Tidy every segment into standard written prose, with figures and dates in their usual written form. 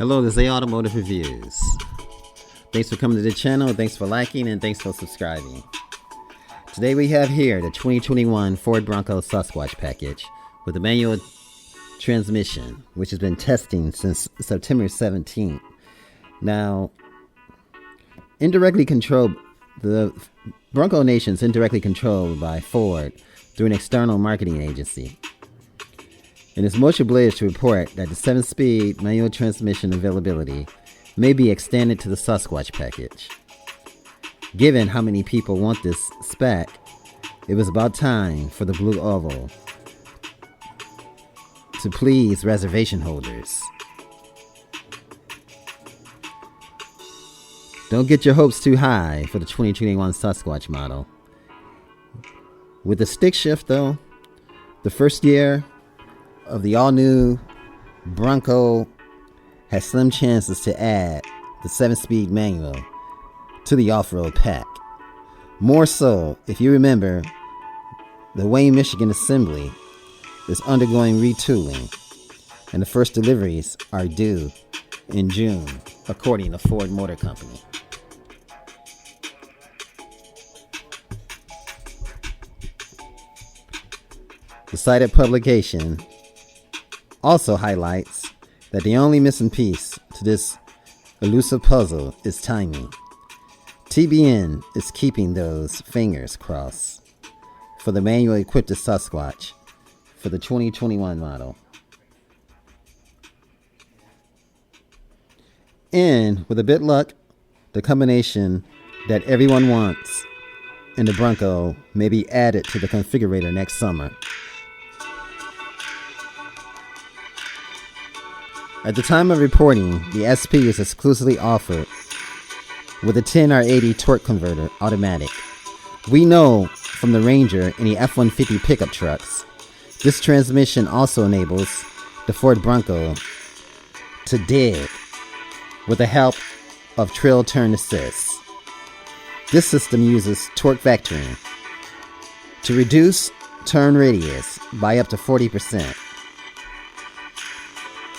Hello, this is A Automotive Reviews. Thanks for coming to the channel, thanks for liking, and thanks for subscribing. Today we have here the 2021 Ford Bronco Sasquatch Package with a manual transmission, which has been testing since September 17th. Now, the Bronco Nation is indirectly controlled by Ford through an external marketing agency. And is most obliged to report that the 7-speed manual transmission availability may be extended to the Sasquatch package. Given how many people want this spec, it was about time for the blue oval to please reservation holders. Don't get your hopes too high for the 2021 Sasquatch model. With the stick shift though, the first year of the all-new Bronco has slim chances to add the 7-speed manual to the off-road pack. More so, if you remember, the Wayne, Michigan assembly is undergoing retooling, and the first deliveries are due in June, according to Ford Motor Company. The cited publication also highlights that the only missing piece to this elusive puzzle is timing. TBN is keeping those fingers crossed for the manually equipped Sasquatch for the 2021 model. And with a bit of luck, the combination that everyone wants in the Bronco may be added to the configurator next summer. At the time of reporting, the SP is exclusively offered with a 10R80 torque converter automatic. We know from the Ranger and the F-150 pickup trucks, this transmission also enables the Ford Bronco to dig with the help of trail turn assist. This system uses torque vectoring to reduce turn radius by up to 40%.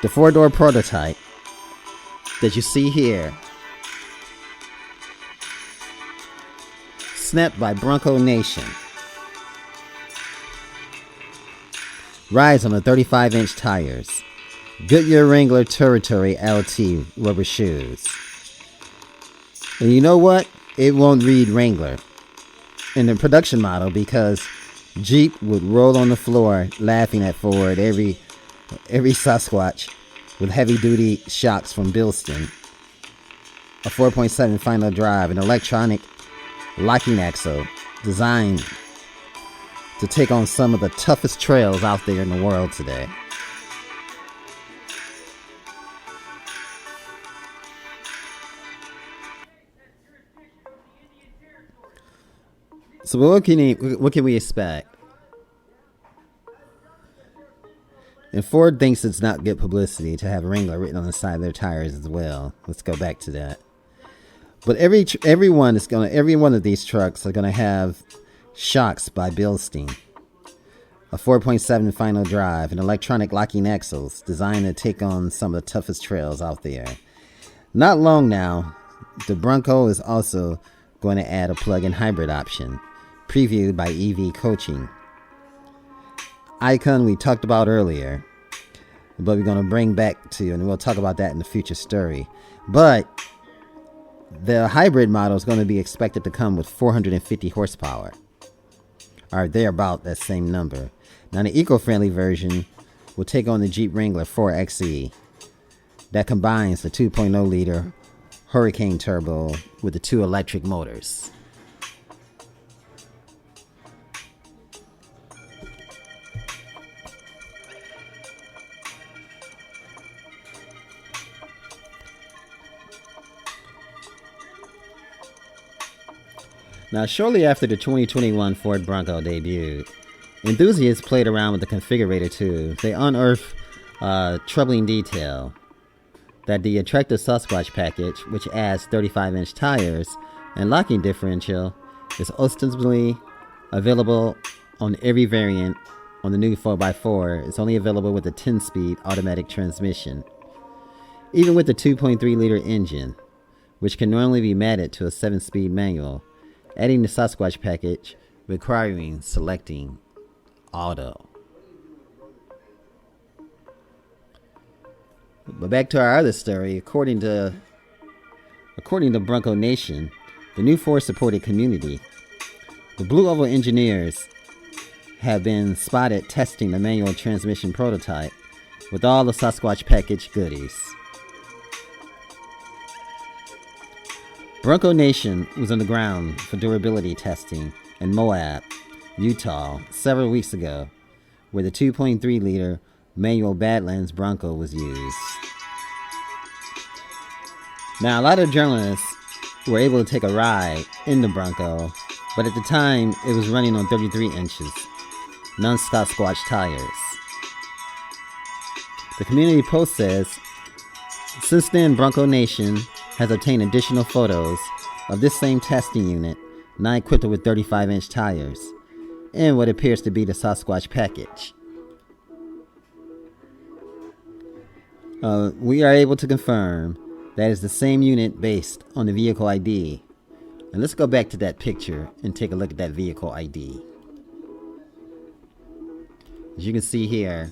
The 4-door prototype that you see here, snapped by Bronco Nation, rides on the 35-inch tires, Goodyear Wrangler Territory LT rubber shoes. And you know what? It won't read Wrangler in the production model because Jeep would roll on the floor laughing at Ford every Sasquatch with heavy-duty shocks from Bilston, a 4.7 final drive, an electronic locking axle designed to take on some of the toughest trails out there in the world today. So what can we expect? And Ford thinks it's not good publicity to have Wrangler written on the side of their tires as well. Let's go back to that. But every one of these trucks are gonna have shocks by Bilstein, a 4.7 final drive, and electronic locking axles designed to take on some of the toughest trails out there. Not long now, the Bronco is also going to add a plug-in hybrid option, previewed by EV Coaching. Icon we talked about earlier, but we're going to bring back to you, and we'll talk about that in the future story. But the hybrid model is going to be expected to come with 450 horsepower, or they're about that same number. Now the eco-friendly version will take on the Jeep Wrangler 4xe that combines the 2.0 liter Hurricane turbo with the 2 electric motors. Now, shortly after the 2021 Ford Bronco debuted, enthusiasts played around with the configurator too. They unearthed a troubling detail that the attractive Sasquatch package, which adds 35-inch tires and locking differential, is ostensibly available on every variant on the new 4x4. It's only available with a 10-speed automatic transmission. Even with the 2.3-liter engine, which can normally be matted to a 7-speed manual, adding the Sasquatch package requiring selecting auto. But back to our other story, according to Bronco Nation, the new Ford-supported community, the Blue Oval engineers have been spotted testing the manual transmission prototype with all the Sasquatch package goodies. Bronco Nation was on the ground for durability testing in Moab, Utah, several weeks ago, where the 2.3-liter manual Badlands Bronco was used. Now, a lot of journalists were able to take a ride in the Bronco, but at the time, it was running on 33 inches, non-Sasquatch tires. The community post says, since then, Bronco Nation has obtained additional photos of this same testing unit, now equipped with 35-inch tires, and what appears to be the Sasquatch package. We are able to confirm that is the same unit based on the vehicle ID. And let's go back to that picture and take a look at that vehicle ID. As you can see here,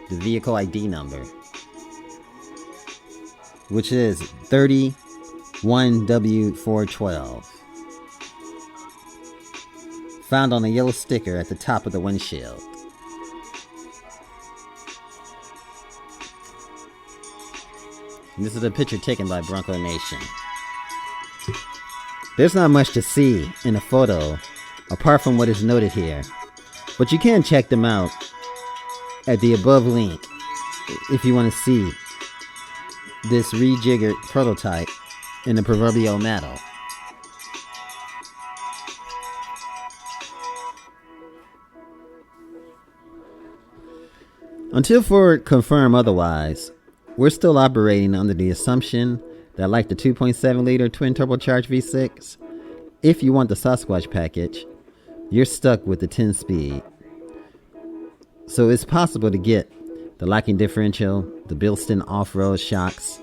the vehicle ID number, which is 31W412, found on a yellow sticker at the top of the windshield. And this is a picture taken by Bronco Nation. There's not much to see in the photo apart from what is noted here, but you can check them out at the above link if you want to see this rejiggered prototype in the proverbial metal. Until Ford confirm otherwise, we're still operating under the assumption that, like the 2.7-liter twin turbocharged V6, if you want the Sasquatch package, you're stuck with the 10-speed. So it's possible to get the locking differential, the built-in off-road shocks,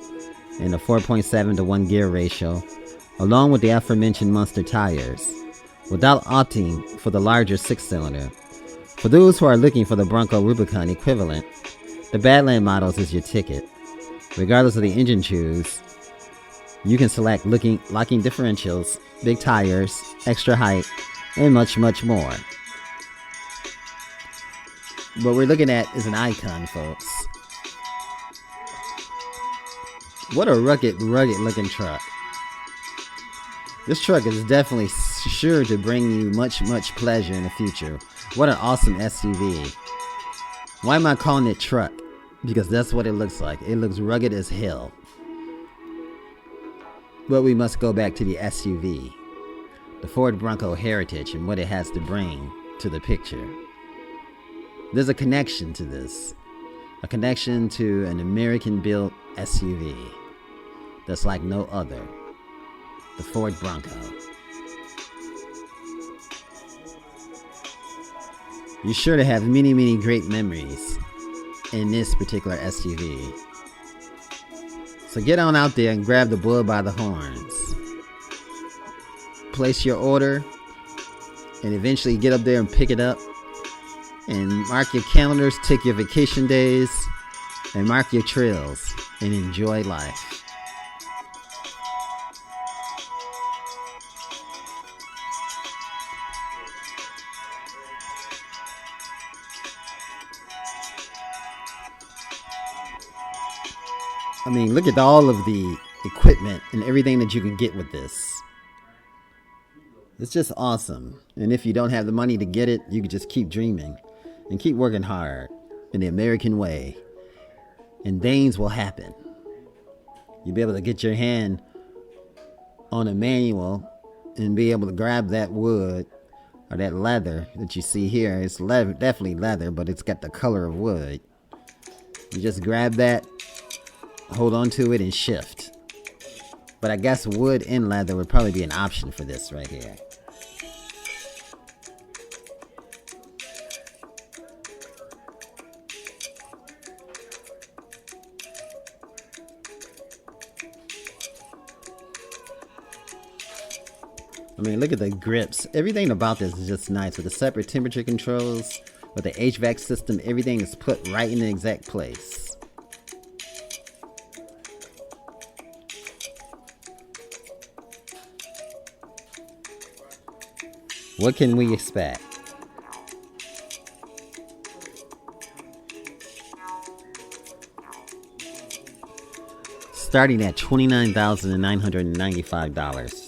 and the 4.7 to 1 gear ratio, along with the aforementioned monster tires, without opting for the larger 6-cylinder. For those who are looking for the Bronco Rubicon equivalent, the Badland models is your ticket. Regardless of the engine choose, you can select locking differentials, big tires, extra height, and much, much more. What we're looking at is an icon, folks. What a rugged looking truck. This truck is definitely sure to bring you much, much pleasure in the future. What an awesome SUV. Why am I calling it truck? Because that's what it looks like. It looks rugged as hell. But we must go back to the SUV, the Ford Bronco heritage, and what it has to bring to the picture. There's a connection to this. A connection to an American-built SUV that's like no other. The Ford Bronco. You're sure to have many, many great memories in this particular SUV. So get on out there and grab the bull by the horns. Place your order and eventually get up there and pick it up. And mark your calendars, take your vacation days, and mark your trails and enjoy life. I mean, look at all of the equipment and everything that you can get with this. It's just awesome. And if you don't have the money to get it, you can just keep dreaming and keep working hard in the American way. And things will happen. You'll be able to get your hand on a manual and be able to grab that wood or that leather that you see here. It's leather, definitely leather, but it's got the color of wood. You just grab that, hold on to it, and shift. But I guess wood and leather would probably be an option for this right here. I mean, look at the grips. Everything about this is just nice with the separate temperature controls, with the HVAC system. Everything is put right in the exact place. What can we expect? Starting at $29,995.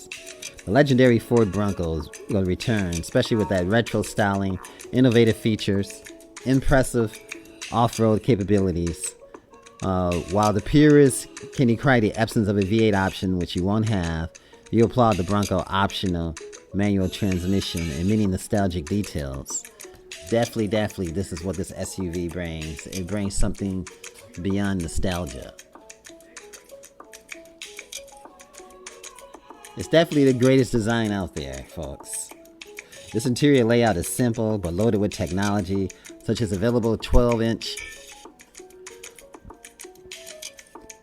The legendary Ford Bronco will return, especially with that retro styling, innovative features, impressive off-road capabilities. While the purists can decry the absence of a V8 option, which you won't have, you applaud the Bronco optional manual transmission and many nostalgic details. Definitely, this is what this SUV brings. It brings something beyond nostalgia. It's definitely the greatest design out there, folks. This interior layout is simple but loaded with technology, such as available 12-inch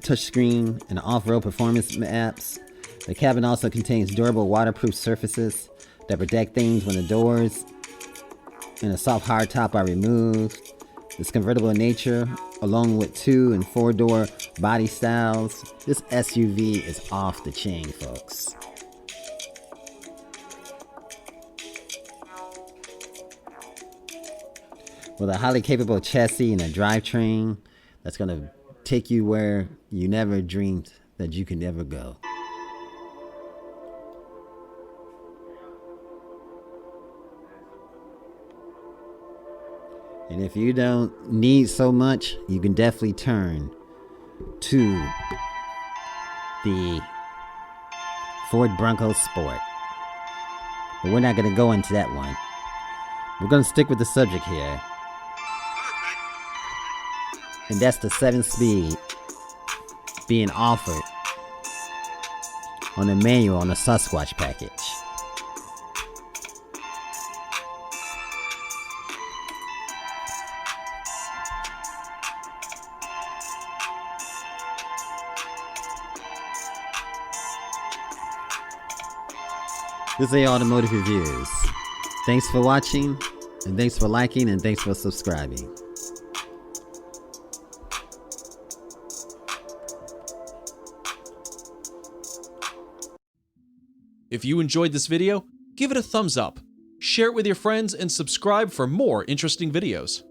touchscreen and off-road performance maps. The cabin also contains durable waterproof surfaces that protect things when the doors and a soft hardtop are removed. It's convertible in nature, along with 2- and 4-door body styles. This SUV is off the chain, folks. With a highly capable chassis and a drivetrain that's going to take you where you never dreamed that you could ever go. And if you don't need so much, you can definitely turn to the Ford Bronco Sport. But we're not going to go into that one. We're going to stick with the subject here. And that's the 7-speed being offered on the manual on the Sasquatch Package. This is Automotive Reviews. Thanks for watching, and thanks for liking, and thanks for subscribing. If you enjoyed this video, give it a thumbs up, share it with your friends, and subscribe for more interesting videos.